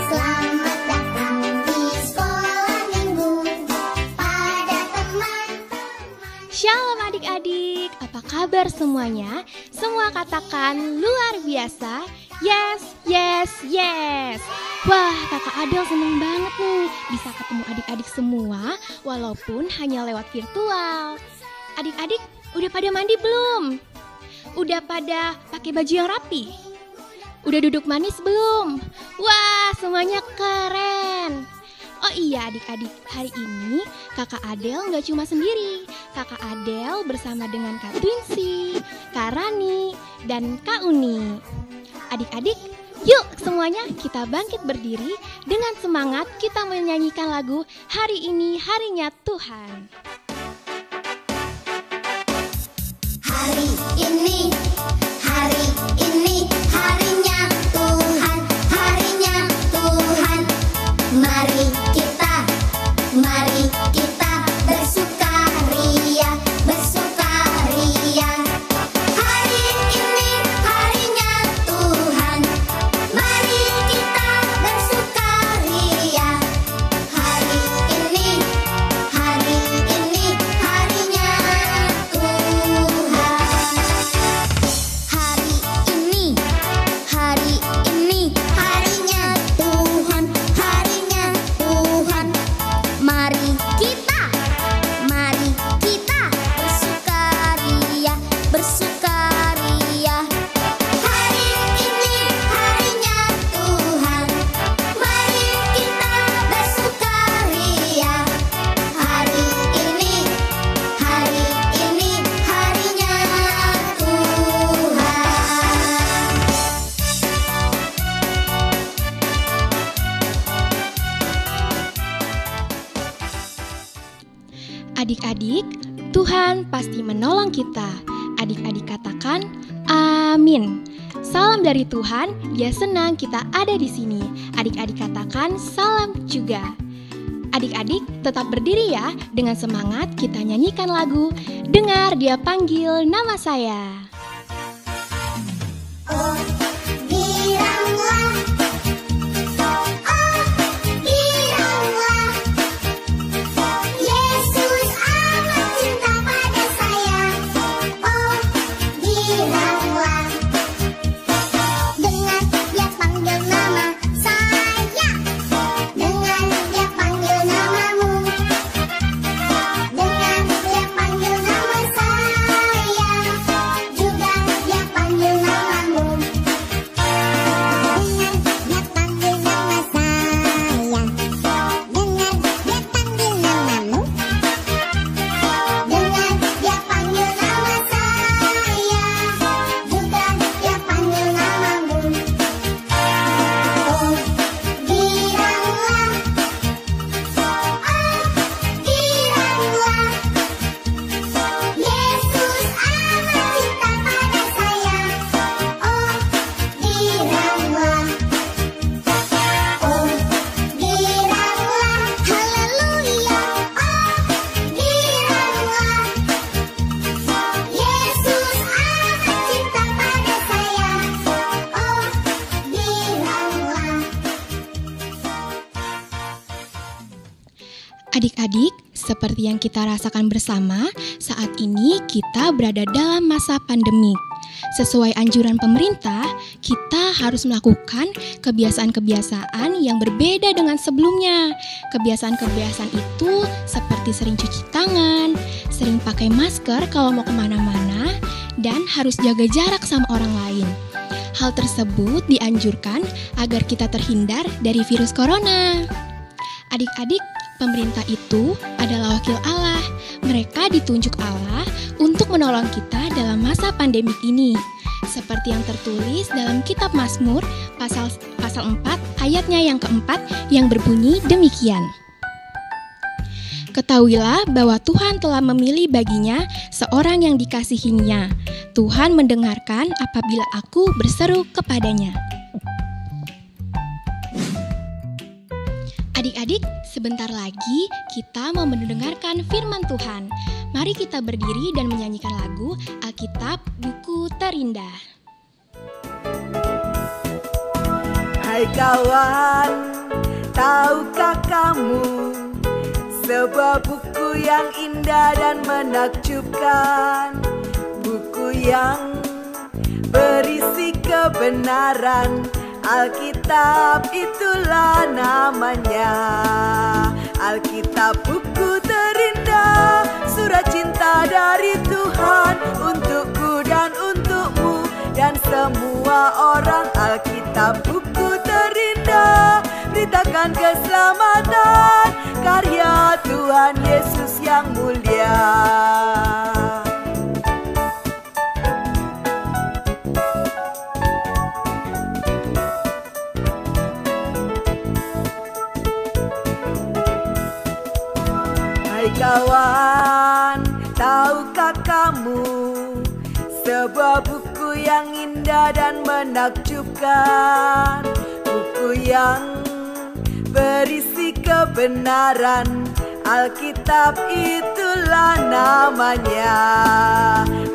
Selamat datang di sekolah minggu pada teman-teman. Shalom adik-adik, apa kabar semuanya? Semua katakan luar biasa. Yes, yes, yes. Wah, kakak Adel seneng banget nih bisa ketemu adik-adik semua walaupun hanya lewat virtual. Adik-adik udah pada mandi belum? Udah pada pakai baju yang rapi? Udah duduk manis belum? Wah, semuanya keren. Oh iya adik-adik, hari ini kakak Adel nggak cuma sendiri. Kakak Adel bersama dengan Kak Twinsi, Kak Rani, dan Kak Uni. Adik-adik, yuk semuanya kita bangkit berdiri. Dengan semangat kita menyanyikan lagu Hari Ini Harinya Tuhan. Hari ini harinya Tuhan, harinya Tuhan. Mari kita bersukaria, bersukaria. Hari ini harinya Tuhan, mari kita bersukaria. Hari ini harinya Tuhan. Hari ini harinya Tuhan, harinya Tuhan. Mari kita bersukaria, bersukaria. Hari ini harinya Tuhan, mari kita bersukaria. Hari ini harinya Tuhan. Adik-adik, Tuhan pasti menolong kita. Adik-adik katakan, amin. Salam dari Tuhan, Dia senang kita ada di sini. Adik-adik katakan, salam juga. Adik-adik tetap berdiri ya, dengan semangat kita nyanyikan lagu Dengar Dia Panggil Nama Saya. Oh, giranglah. Oh, giranglah. Yesus amat cinta pada saya. Oh, giranglah. Dengar Dia panggil nama saya. Dengar Dia panggil namamu. Dengar Dia panggil nama saya. Juga Dia panggil namamu. Dengar Dia panggil nama saya. Dengar Dia panggil namamu. Dengar Dia panggil nama saya. Juga Dia panggil namamu. Oh, giranglah. Oh, giranglah. Yesus amat cinta pada saya. Oh, giranglah. Oh, giranglah. Haleluya. Oh, giranglah. Yesus amat cinta pada saya. Oh, giranglah. Adik-adik, seperti yang kita rasakan bersama, saat ini kita berada dalam masa pandemik. Sesuai anjuran pemerintah, kita harus melakukan kebiasaan-kebiasaan yang berbeda dengan sebelumnya. Kebiasaan-kebiasaan itu seperti sering cuci tangan, sering pakai masker kalau mau kemana-mana, dan harus jaga jarak sama orang lain. Hal tersebut dianjurkan agar kita terhindar dari virus corona. Adik-adik, pemerintah itu adalah wakil Allah. Mereka ditunjuk Allah untuk menolong kita dalam masa pandemik ini. Seperti yang tertulis dalam kitab Mazmur pasal 4 ayatnya yang keempat yang berbunyi demikian. Ketahuilah bahwa Tuhan telah memilih baginya seorang yang dikasihinya. Tuhan mendengarkan apabila aku berseru kepadanya. Adik-adik, sebentar lagi kita mau mendengarkan firman Tuhan. Mari kita berdiri dan menyanyikan lagu Alkitab Buku Terindah. Hai kawan, tahukah kamu sebuah buku yang indah dan menakjubkan, buku yang berisi kebenaran, Alkitab itulah namanya. Alkitab buku terindah, surat cinta dari Tuhan untukku dan untukmu dan semua orang. Alkitab buku terindah, beritakan keselamatan, karya Tuhan Yesus yang mulia. Hai kawan, tahukah kamu sebuah buku yang indah dan menakjubkan, buku yang berisi kebenaran, Alkitab itulah namanya.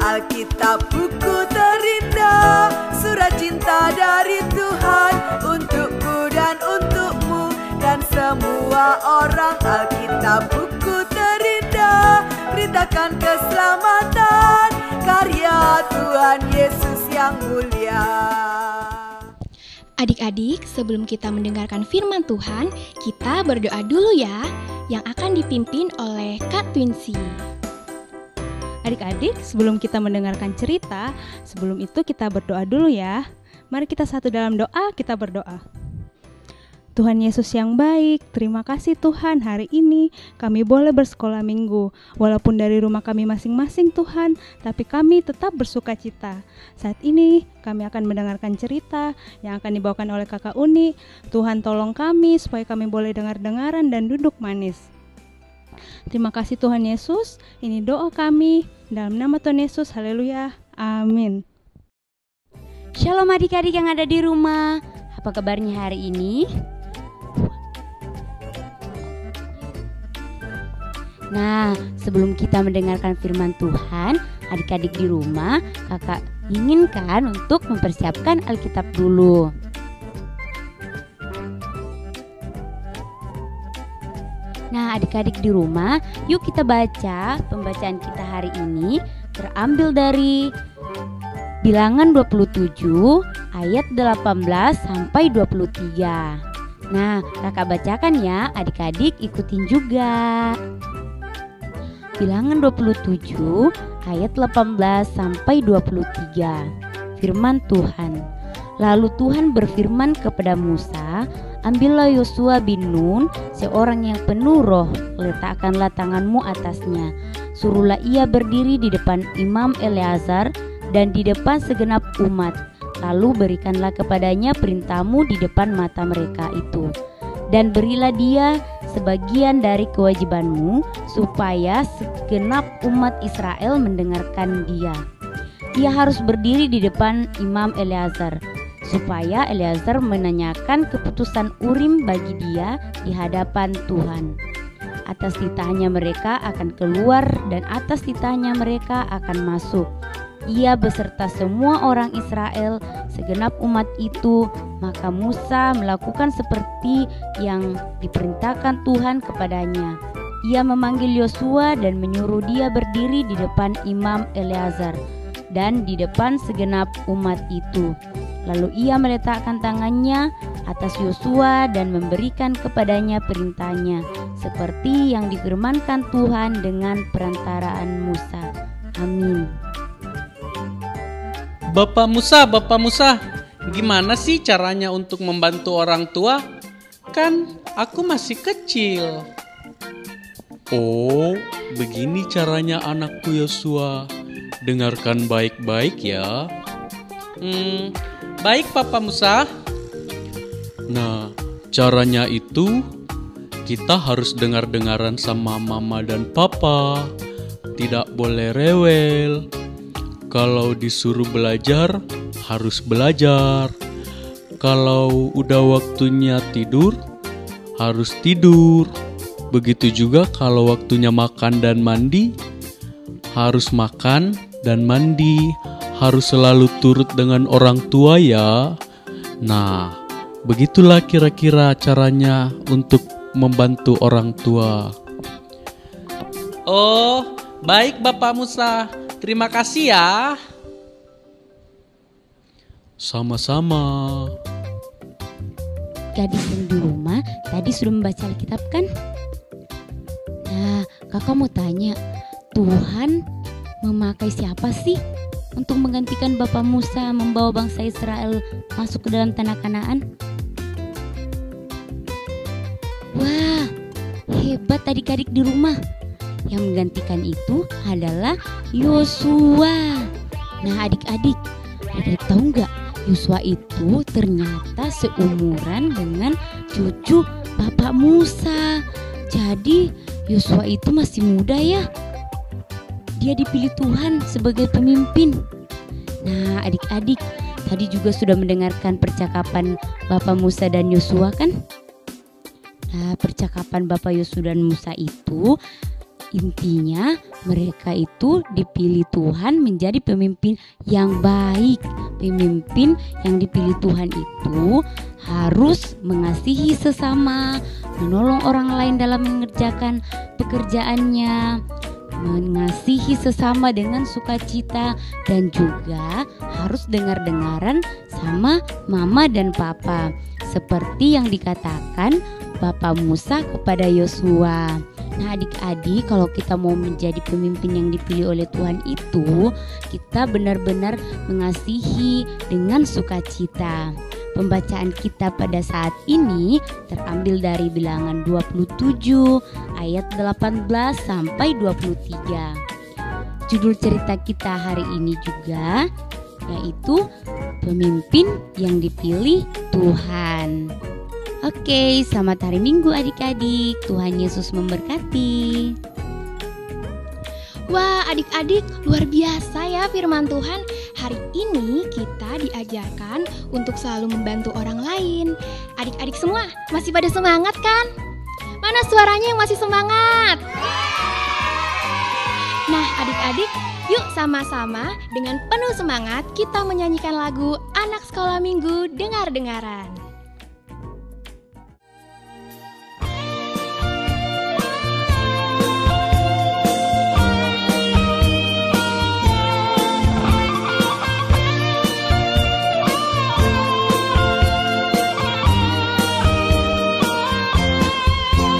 Alkitab buku terindah, surat cinta dari Tuhan untukku dan untukmu dan semua orang. Alkitab buku terindah, beritakan keselamatan, karya Tuhan Yesus yang mulia. Adik-adik, sebelum kita mendengarkan firman Tuhan, kita berdoa dulu ya, yang akan dipimpin oleh Kak Twinsi. Adik-adik, sebelum kita mendengarkan cerita, sebelum itu kita berdoa dulu ya. Mari kita satu dalam doa, kita berdoa. Tuhan Yesus yang baik, terima kasih Tuhan, hari ini kami boleh bersekolah minggu. Walaupun dari rumah kami masing-masing Tuhan, tapi kami tetap bersuka cita. Saat ini kami akan mendengarkan cerita yang akan dibawakan oleh Kakak Uni. Tuhan tolong kami supaya kami boleh dengar-dengaran dan duduk manis. Terima kasih Tuhan Yesus, ini doa kami. Dalam nama Tuhan Yesus, haleluya, amin. Shalom adik-adik yang ada di rumah. Apa kabarnya hari ini? Nah, sebelum kita mendengarkan firman Tuhan, adik-adik di rumah, kakak inginkan untuk mempersiapkan Alkitab dulu. Nah, adik-adik di rumah, yuk kita baca pembacaan kita hari ini terambil dari Bilangan 27 ayat 18 sampai 23. Nah, kakak bacakan ya, adik-adik ikutin juga. Bilangan 27 ayat 18 sampai 23. Firman Tuhan. Lalu Tuhan berfirman kepada Musa, ambillah Yosua bin Nun, seorang yang penuh roh, letakkanlah tanganmu atasnya. Suruhlah ia berdiri di depan Imam Eleazar dan di depan segenap umat. Lalu berikanlah kepadanya perintahmu di depan mata mereka itu. Dan berilah dia sebagian dari kewajibanmu, supaya segenap umat Israel mendengarkan dia. Ia harus berdiri di depan Imam Eleazar, supaya Eleazar menanyakan keputusan Urim bagi dia di hadapan Tuhan. Atas titahnya mereka akan keluar dan atas titahnya mereka akan masuk. Ia beserta semua orang Israel, segenap umat itu. Maka Musa melakukan seperti yang diperintahkan Tuhan kepadanya. Ia memanggil Yosua dan menyuruh dia berdiri di depan Imam Eleazar dan di depan segenap umat itu. Lalu ia meletakkan tangannya atas Yosua dan memberikan kepadanya perintahnya, seperti yang difirmankan Tuhan dengan perantaraan Musa. Amin. Bapak Musa, gimana sih caranya untuk membantu orang tua? Kan aku masih kecil. Oh, begini caranya anakku Yosua. Dengarkan baik-baik ya. Baik Papa Musa. Nah, caranya itu kita harus dengar-dengaran sama mama dan papa. Tidak boleh rewel. Kalau disuruh belajar, harus belajar. Kalau udah waktunya tidur, harus tidur. Begitu juga kalau waktunya makan dan mandi, harus makan dan mandi. Harus selalu turut dengan orang tua ya. Nah, Begitulah kira-kira caranya untuk membantu orang tua. Oh, baik Bapak Musa. Terima kasih ya. Sama-sama. Gadis yang di rumah tadi sudah membaca Alkitab kan? Nah, kakak mau tanya, Tuhan memakai siapa sih untuk menggantikan Bapak Musa membawa bangsa Israel masuk ke dalam tanah Kanaan? Wah, hebat adik-adik di rumah. Yang menggantikan itu adalah Yosua. Nah, adik-adik tahu nggak? Yosua itu ternyata seumuran dengan cucu Bapak Musa. Jadi Yosua itu masih muda ya. Dia dipilih Tuhan sebagai pemimpin. Nah, adik-adik tadi juga sudah mendengarkan percakapan Bapak Musa dan Yosua kan? Nah, percakapan Bapak Yosua dan Musa itu intinya mereka itu dipilih Tuhan menjadi pemimpin yang baik. Pemimpin yang dipilih Tuhan itu harus mengasihi sesama, menolong orang lain dalam mengerjakan pekerjaannya, mengasihi sesama dengan sukacita, dan juga harus dengar-dengaran sama mama dan papa. Seperti yang dikatakan Bapak Musa kepada Yosua. Nah, adik-adik, kalau kita mau menjadi pemimpin yang dipilih oleh Tuhan itu, kita benar-benar mengasihi dengan sukacita. Pembacaan kita pada saat ini terambil dari Bilangan 27 ayat 18 sampai 23. Judul cerita kita hari ini juga yaitu Pemimpin yang Dipilih Tuhan. Oke, selamat hari Minggu adik-adik. Tuhan Yesus memberkati. Wah, adik-adik, luar biasa ya firman Tuhan. Hari ini kita diajarkan untuk selalu membantu orang lain. Adik-adik semua masih pada semangat kan? Mana suaranya yang masih semangat? Nah, adik-adik, yuk sama-sama dengan penuh semangat kita menyanyikan lagu Anak Sekolah Minggu Dengar-dengaran.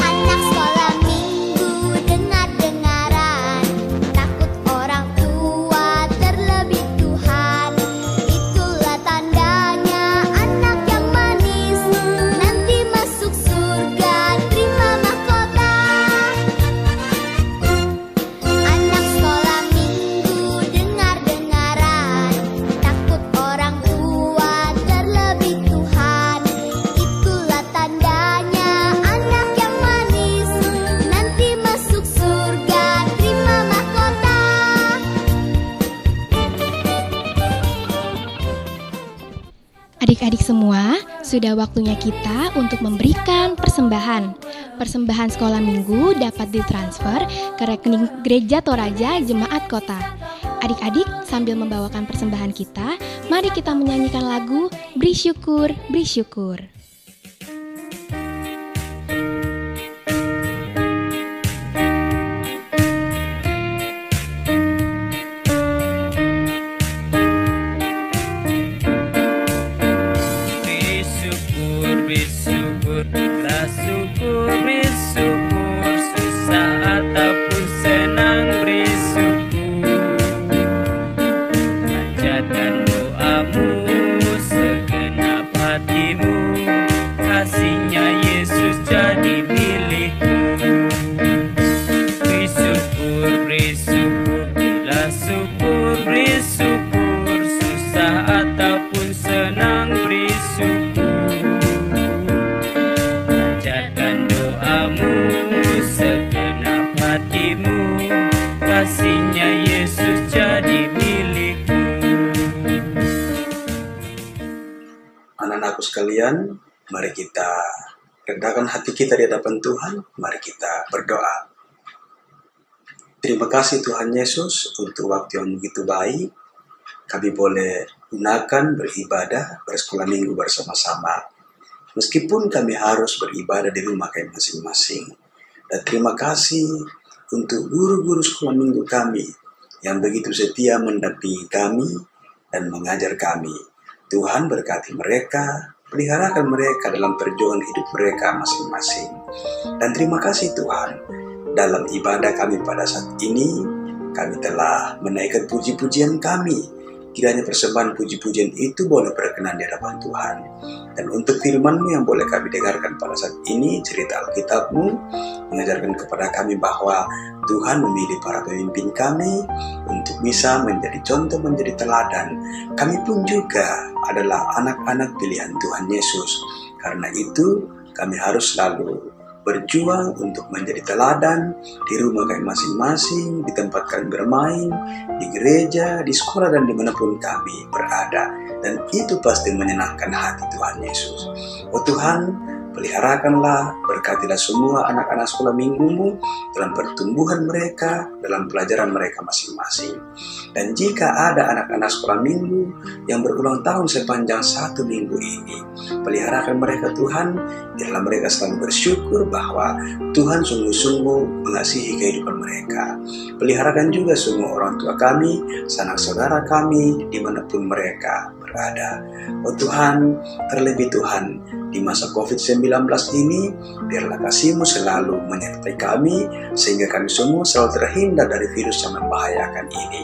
Anak sekolah minggu dengar-dengaran, takut orang tua terlebih Tuhan. Itulah tandanya anak yang manis, nanti masuk surga terima mahkota. Anak sekolah minggu dengar-dengaran, takut orang tua terlebih Tuhan. Itulah tandanya anak yang manis, nanti masuk surga terima mahkota. Adik-adik semua, sudah waktunya kita untuk memberikan persembahan. Persembahan sekolah minggu dapat ditransfer ke rekening Gereja Toraja Jemaat Kota. Adik-adik, sambil membawakan persembahan kita, mari kita menyanyikan lagu Beri Syukur, Beri Syukur. Bersyukur, lah syukur, bersyukur, susah ataupun senang bersyukur. Panjatkan doamu, segenap hatimu, kasihnya Yesus jadi milikmu. Bersyukur, bersyukur, lah syukur, bersyukur, susah ataupun senang bersyukur. Panjatkan doamu, segenap hatimu, kasihnya Yesus jadi milikmu. Anak-anakku sekalian, mari kita rendahkan hati kita di hadapan Tuhan. Mari kita berdoa. Terima kasih Tuhan Yesus untuk waktu yang begitu baik. Kami boleh gunakan beribadah, bersekolah minggu bersama-sama. meskipun kami harus beribadah di rumah kami masing-masing. Dan terima kasih untuk guru-guru sekolah minggu kami yang begitu setia mendampingi kami dan mengajar kami. Tuhan berkati mereka, peliharakan mereka dalam perjuangan hidup mereka masing-masing. Dan terima kasih Tuhan, dalam ibadah kami pada saat ini, kami telah menaikkan puji-pujian kami. Kiranya persembahan puji-pujian itu boleh berkenan di hadapan Tuhan. Dan untuk firman-Mu yang boleh kami dengarkan pada saat ini, cerita Alkitab-Mu mengajarkan kepada kami bahwa Tuhan memilih para pemimpin kami untuk bisa menjadi contoh, menjadi teladan. Kami pun juga adalah anak-anak pilihan Tuhan Yesus. Karena itu, kami harus selalu berjuang untuk menjadi teladan di rumah kami masing-masing, di tempat kami bermain, di gereja, di sekolah, dan dimanapun kami berada. Dan itu pasti menyenangkan hati Tuhan Yesus. Oh Tuhan, peliharakanlah, berkatilah semua anak-anak sekolah minggu-Mu dalam pertumbuhan mereka, dalam pelajaran mereka masing-masing. Dan jika ada anak-anak sekolah minggu yang berulang tahun sepanjang 1 minggu ini, peliharakan mereka Tuhan, biarlah mereka selalu bersyukur bahwa Tuhan sungguh-sungguh mengasihi kehidupan mereka. Peliharakan juga semua orang tua kami, sanak saudara kami, dimanapun mereka berada. Oh Tuhan, terlebih Tuhan, di masa COVID-19 ini, biarlah kasih-Mu selalu menyertai kami, sehingga kami semua selalu terhindar dari virus yang membahayakan ini.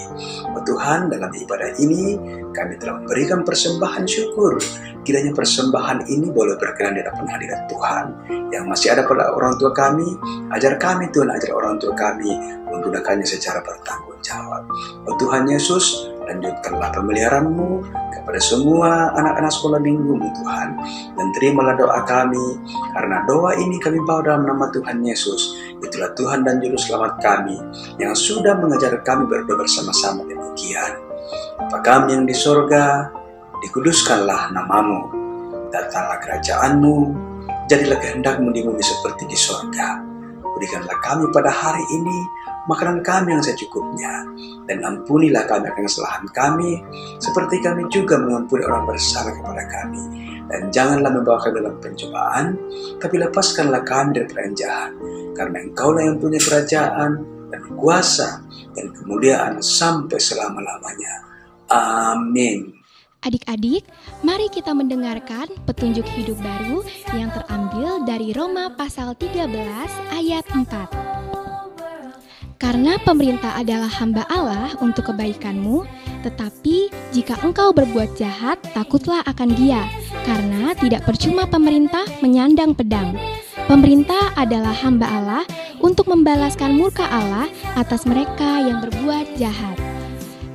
Oh Tuhan, dalam ibadah ini, kami telah memberikan persembahan syukur. Kiranya persembahan ini boleh berkenan di hadapan hadirat Tuhan. Yang masih ada pada orang tua kami, ajar kami Tuhan, ajar orang tua kami, menggunakannya secara bertanggung jawab. Oh Tuhan Yesus, lanjutkanlah pemeliharaan-Mu kepada semua anak-anak sekolah minggu-Mu Tuhan. Dan terimalah doa kami, karena doa ini kami bawa dalam nama Tuhan Yesus. Itulah Tuhan dan Juru Selamat kami, yang sudah mengajar kami berdoa bersama-sama demikian. Bapa kami yang di sorga, dikuduskanlah nama-Mu. Datanglah kerajaan-Mu, jadilah kehendak-Mu di bumi seperti di sorga. Berikanlah kami pada hari ini makanan kami yang secukupnya, dan ampunilah kami akan kesalahan kami, seperti kami juga mengampuni orang bersalah kepada kami. Dan janganlah membawa kami dalam pencobaan, tapi lepaskanlah kami dari yang jahat, karena Engkaulah yang punya kerajaan, dan kuasa, dan kemuliaan sampai selama-lamanya. Amin. Adik-adik, mari kita mendengarkan petunjuk hidup baru yang terambil dari Roma pasal 13 ayat 4. Karena pemerintah adalah hamba Allah untuk kebaikanmu, tetapi jika engkau berbuat jahat, takutlah akan Dia, karena tidak percuma pemerintah menyandang pedang. Pemerintah adalah hamba Allah untuk membalaskan murka Allah atas mereka yang berbuat jahat.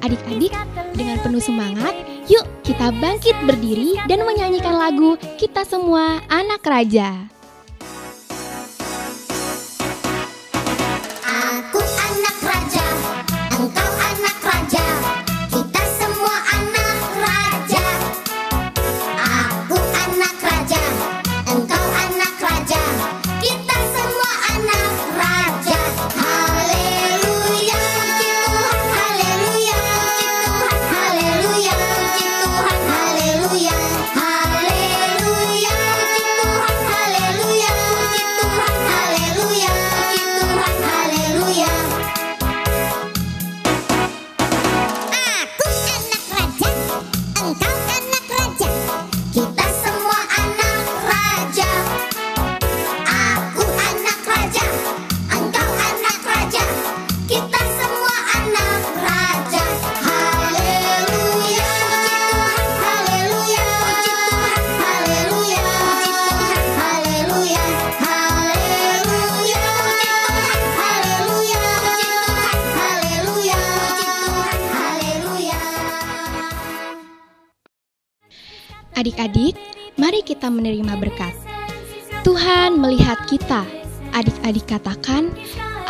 Adik-adik, dengan penuh semangat, yuk kita bangkit berdiri dan menyanyikan lagu Kita Semua Anak Raja. Aku anak raja, engkau anak raja, kita semua anak raja. Aku anak raja, engkau anak raja, kita semua anak raja. Haleluya, puji Tuhan, haleluya, puji Tuhan, haleluya, puji Tuhan, haleluya. Haleluya, puji Tuhan, haleluya, puji Tuhan, haleluya, puji Tuhan, haleluya. Aku anak raja, engkau anak raja, kita semua anak raja. Aku anak raja, engkau anak raja, kita semua anak raja. Haleluya, puji Tuhan, haleluya, puji Tuhan, haleluya, puji Tuhan, haleluya. Haleluya, puji Tuhan, haleluya, puji Tuhan, haleluya, puji Tuhan, haleluya. Adik-adik, mari kita menerima berkat. Tuhan melihat kita. Adik-adik katakan,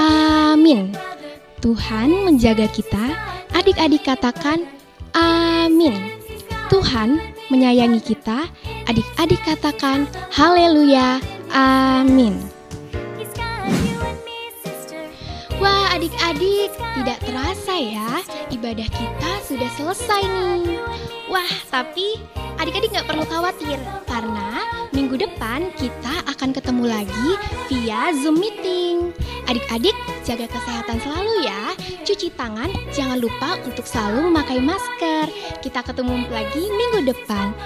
amin. Tuhan menjaga kita. Adik-adik katakan, amin. Tuhan menyayangi kita. Adik-adik katakan, haleluya, amin. Wah, adik-adik, tidak terasa ya, ibadah kita sudah selesai nih. Wah, tapi adik-adik gak perlu khawatir, karena Minggu depan kita akan ketemu lagi via Zoom meeting. Adik-adik, jaga kesehatan selalu ya. Cuci tangan, jangan lupa untuk selalu memakai masker. Kita ketemu lagi minggu depan.